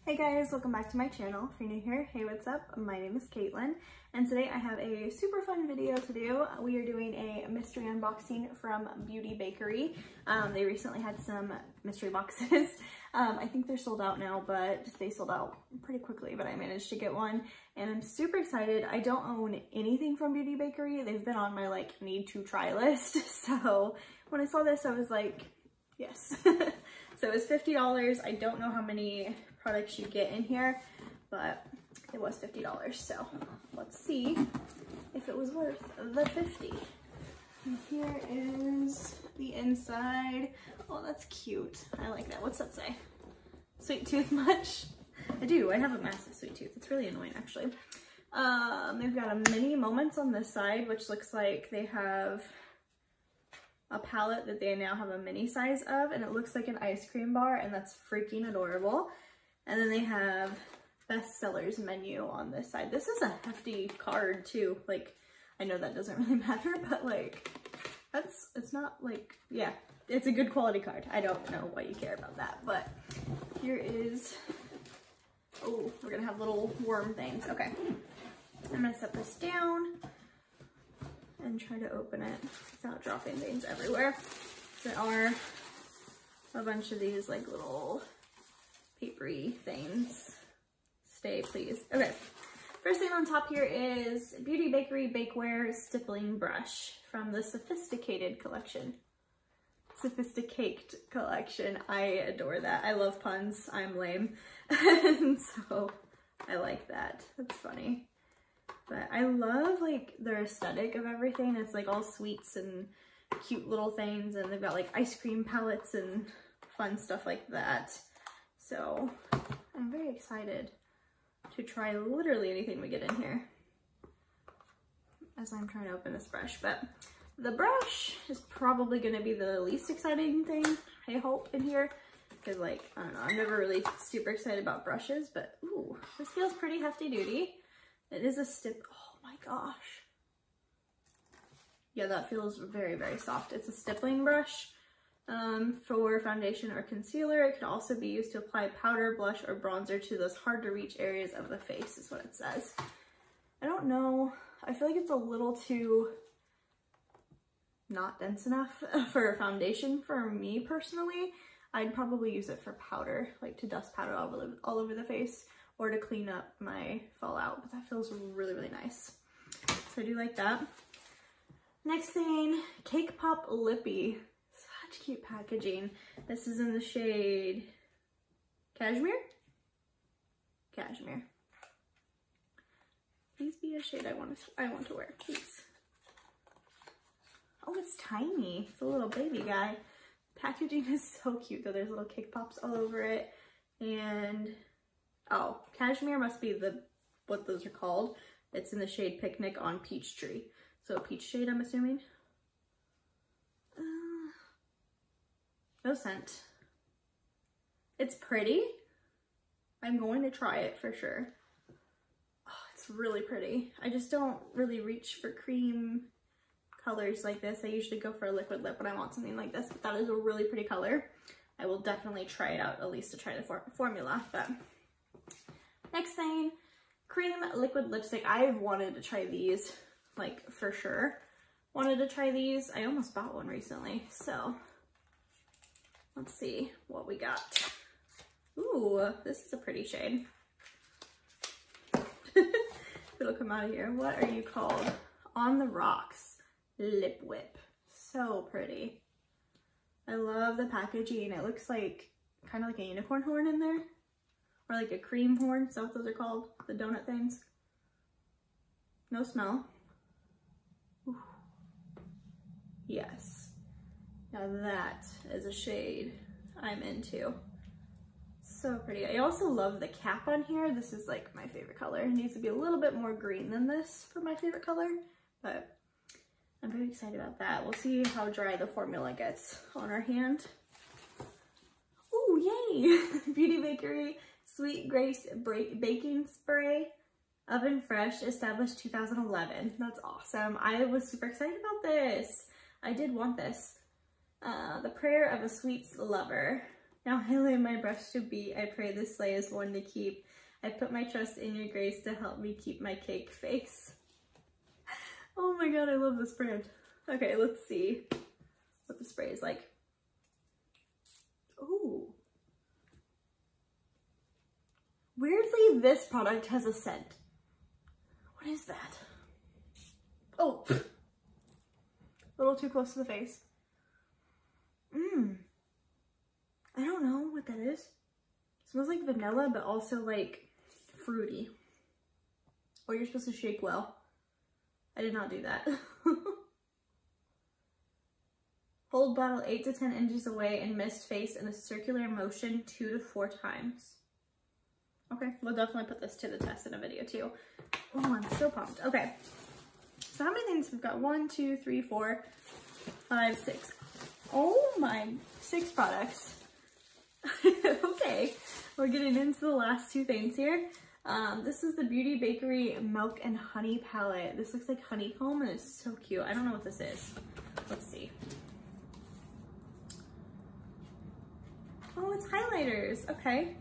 Hey guys, welcome back to my channel. If you're new here, hey, what's up? My name is Caitlin, and today I have a super fun video to do. We are doing a mystery unboxing from Bakerie. They recently had some mystery boxes. I think they're sold out now, but they sold out pretty quickly, but I managed to get one, and I'm super excited. I don't own anything from Bakerie. They've been on my need to try list, so when I saw this, I was like, yes. So it was $50. I don't know how many products you get in here, but it was $50. So let's see if it was worth the $50. And here is the inside. Oh, that's cute. I like that. What's that say? Sweet tooth much? I do. I have a massive sweet tooth. It's really annoying, actually. They've got a mini Moments on this side, which looks like they have a palette that they now have a mini size of, and it looks like an ice cream bar, and that's freaking adorable. And then they have bestsellers menu on this side. This is a hefty card too. I know that doesn't really matter, but it's not yeah, it's a good quality card. I don't know why you care about that, but here is, oh, we're gonna have little worm things. Okay, I'm gonna set this down and try to open it without dropping things everywhere. There are a bunch of these little papery things. Stay, please. Okay, first thing on top here is Bakerie Bakeware Stippling Brush from the Sophisticated collection. Sophisticate collection. I adore that. I love puns. I'm lame. And so I like that. That's funny. But I love their aesthetic of everything. It's all sweets and cute little things, and they've got ice cream palettes and fun stuff like that. So I'm very excited to try literally anything we get in here as I'm trying to open this brush. But the brush is probably going to be the least exciting thing, I hope, in here, because I don't know, I'm never really super excited about brushes, but ooh, this feels pretty hefty duty. It is a oh my gosh. Yeah, that feels very, very soft. It's a stippling brush for foundation or concealer. It can also be used to apply powder, blush, or bronzer to those hard to reach areas of the face, is what it says. I don't know. I feel like it's a little too not dense enough for foundation for me personally. I'd probably use it for powder, to dust powder all over the face, or to clean up my fallout, but that feels really, really nice. So I do like that. Next thing, Cake Pop Lippy. Such cute packaging. This is in the shade Cashmere? Cashmere. Please be a shade I want to wear, please. Oh, it's tiny. It's a little baby guy. Packaging is so cute though. There's little cake pops all over it, and oh, Cashmere must be what those are called. It's in the shade Picnic on Peachtree. So peach shade, I'm assuming. No scent. It's pretty. I'm going to try it for sure. Oh, it's really pretty. I just don't really reach for cream colors like this. I usually go for a liquid lip when I want something like this, but that is a really pretty color. I will definitely try it out, at least to try the formula. But next thing, cream liquid lipstick. I've wanted to try these, for sure. Wanted to try these. I almost bought one recently, so let's see what we got. Ooh, this is a pretty shade. It'll come out of here. What are you called? On the Rocks Lip Whip. So pretty. I love the packaging. It looks kind of like a unicorn horn in there. Or a cream horn. Is that what those are called? The donut things. No smell. Ooh. Yes. Now that is a shade I'm into. So pretty. I also love the cap on here. This is my favorite color. It needs to be a little bit more green than this for my favorite color, but I'm very excited about that. We'll see how dry the formula gets on our hand. Ooh, yay! Bakerie Sweet Grace Baking Spray. Oven Fresh, established 2011. That's awesome. I was super excited about this. I did want this. The Prayer of a Sweets Lover. Now I lay my brush to beat. I pray this sleigh is one to keep. I put my trust in your grace to help me keep my cake face. Oh my god, I love this brand. Okay, let's see what the spray is like. Ooh. Weirdly, this product has a scent. What is that? Oh, a little too close to the face. I don't know what that is. It smells like vanilla, but also like fruity. Oh, you're supposed to shake well. I did not do that. Hold bottle 8 to 10 inches away and mist face in a circular motion 2 to 4 times. Okay, we'll definitely put this to the test in a video too. Oh, I'm so pumped. Okay, so how many things we've got? 1, 2, 3, 4, 5, 6. Oh my, 6 products. Okay, we're getting into the last 2 things here. This is the Beauty Bakerie Milk and Honey palette. This looks like honeycomb and it's so cute. I don't know what this is. Let's see. Oh, it's highlighters. Okay.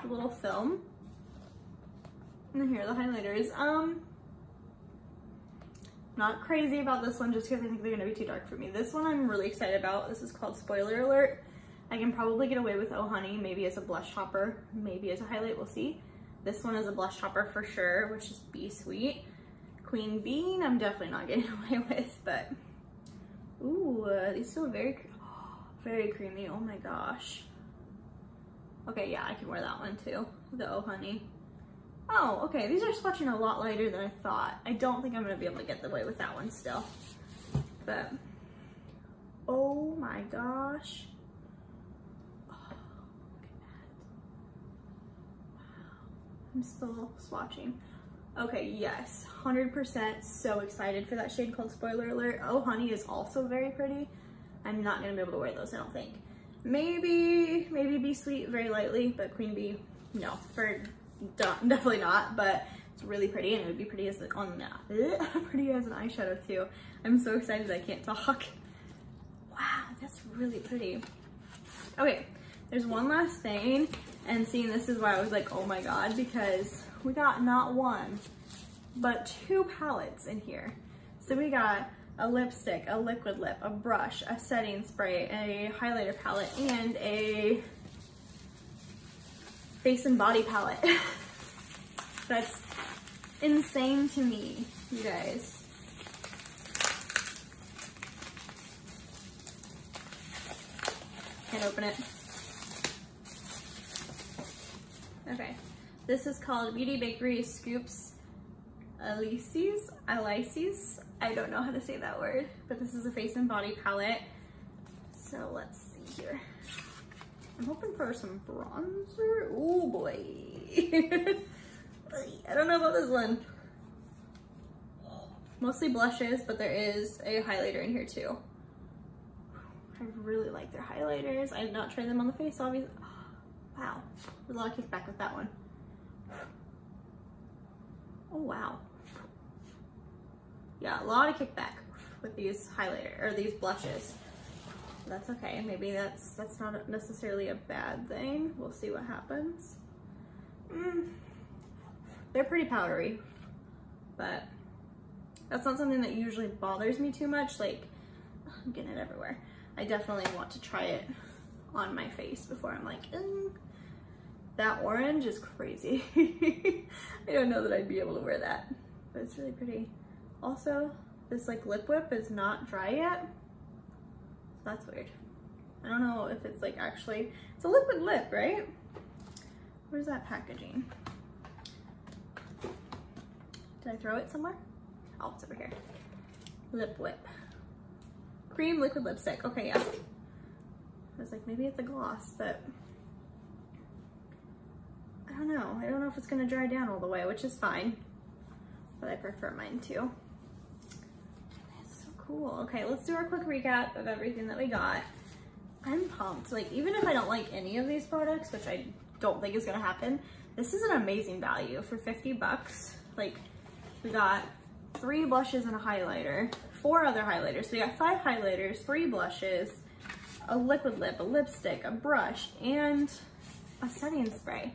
A little film. And here are the highlighters. Not crazy about this one just because I think they're gonna be too dark for me. This one I'm really excited about. This is called Spoiler Alert. I can probably get away with Oh Honey, maybe as a blush topper, maybe as a highlight, we'll see. This one is a blush topper for sure, which is Be Sweet. Queen Bean, I'm definitely not getting away with, but ooh, these feel very creamy. Oh my gosh. Okay, yeah, I can wear that one too, the Oh Honey. Oh, okay, these are swatching a lot lighter than I thought. I don't think I'm gonna be able to get away with that one still, but oh my gosh. I'm still swatching. Okay, yes, 100% so excited for that shade called Spoiler Alert. Oh Honey is also very pretty. I'm not gonna be able to wear those, I don't think. Maybe Be Sweet very lightly, but Queen Bee, no, definitely not, but it's really pretty and it would be pretty as pretty as an eyeshadow too. I'm so excited I can't talk. Wow, that's really pretty. Okay, there's one last thing. And seeing this is why I was like, oh my god, because we got not 1, but 2 palettes in here. So we got a lipstick, a liquid lip, a brush, a setting spray, a highlighter palette, and a face and body palette. That's insane to me, you guys. Can't open it. Okay, this is called Beauty Bakerie Scoops Elises. I don't know how to say that word, but this is a face and body palette. So let's see here. I'm hoping for some bronzer. Oh boy. I don't know about this one. Mostly blushes, but there is a highlighter in here too. I really like their highlighters. I did not try them on the face, obviously. Wow, there's a lot of kickback with that one. Oh wow. Yeah, a lot of kickback with these highlighter or these blushes. That's okay. Maybe that's not necessarily a bad thing. We'll see what happens. They're pretty powdery, but that's not something that usually bothers me too much. Like, I'm getting it everywhere. I definitely want to try it on my face before I'm like, that orange is crazy. I don't know that I'd be able to wear that, but it's really pretty. Also, this like lip whip is not dry yet. So that's weird. I don't know if it's like actually, it's a liquid lip, right? Where's that packaging? Did I throw it somewhere? Oh, it's over here. Lip whip. Cream liquid lipstick. Okay, yeah. I was like, maybe it's a gloss, but I don't know. I don't know if it's gonna dry down all the way, which is fine, but I prefer mine too. It's so cool. Okay, let's do our quick recap of everything that we got. I'm pumped. Like, even if I don't like any of these products, which I don't think is gonna happen, this is an amazing value for 50 bucks. Like, we got 3 blushes and a highlighter, 4 other highlighters. So we got 5 highlighters, 3 blushes, a liquid lip, a lipstick, a brush, and a setting spray.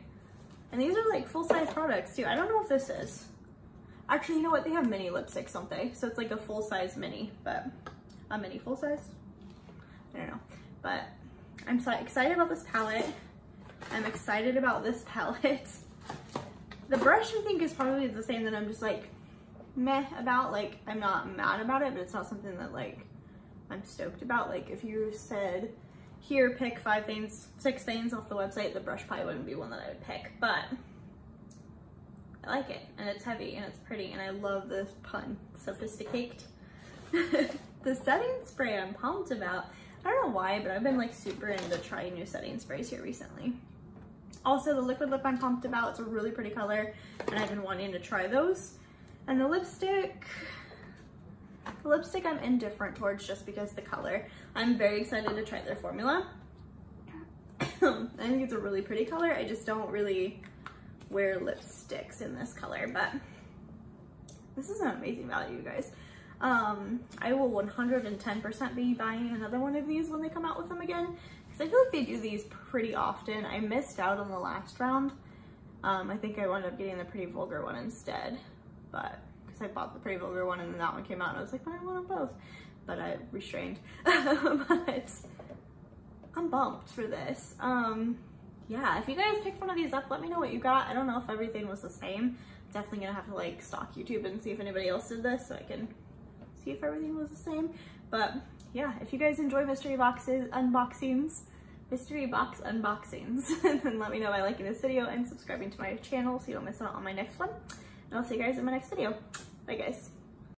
And these are like full-size products too. I don't know if this is. Actually, you know what? They have mini lipsticks, don't they? So it's like a full-size mini, but a mini full-size? I don't know. But I'm so excited about this palette. I'm excited about this palette. The brush, I think, is probably the same that I'm just like meh about. Like, I'm not mad about it, but it's not something that like I'm stoked about. Like, if you said, here, pick 5 things, 6 things off the website, the brush probably wouldn't be one that I would pick, but I like it, and it's heavy, and it's pretty, and I love this pun, sophisticated. The setting spray I'm pumped about. I don't know why, but I've been like super into trying new setting sprays here recently. Also, the liquid lip I'm pumped about. It's a really pretty color, and I've been wanting to try those. And the lipstick I'm indifferent towards just because the color. I'm very excited to try their formula. I think it's a really pretty color. I just don't really wear lipsticks in this color, but this is an amazing value, you guys. I will 110% be buying another one of these when they come out with them again, because I feel like they do these pretty often. I missed out on the last round. I think I wound up getting the Pretty Vulgar one instead, but because I bought the Pretty Vulgar one and then that one came out and I was like, but I want them both, but I restrained. But I'm bumped for this. Yeah, if you guys picked one of these up, let me know what you got. I don't know if everything was the same. Definitely gonna have to like stalk YouTube and see if anybody else did this so I can see if everything was the same. But yeah, if you guys enjoy mystery box unboxings, then let me know by liking this video and subscribing to my channel so you don't miss out on my next one. And I'll see you guys in my next video. Bye guys.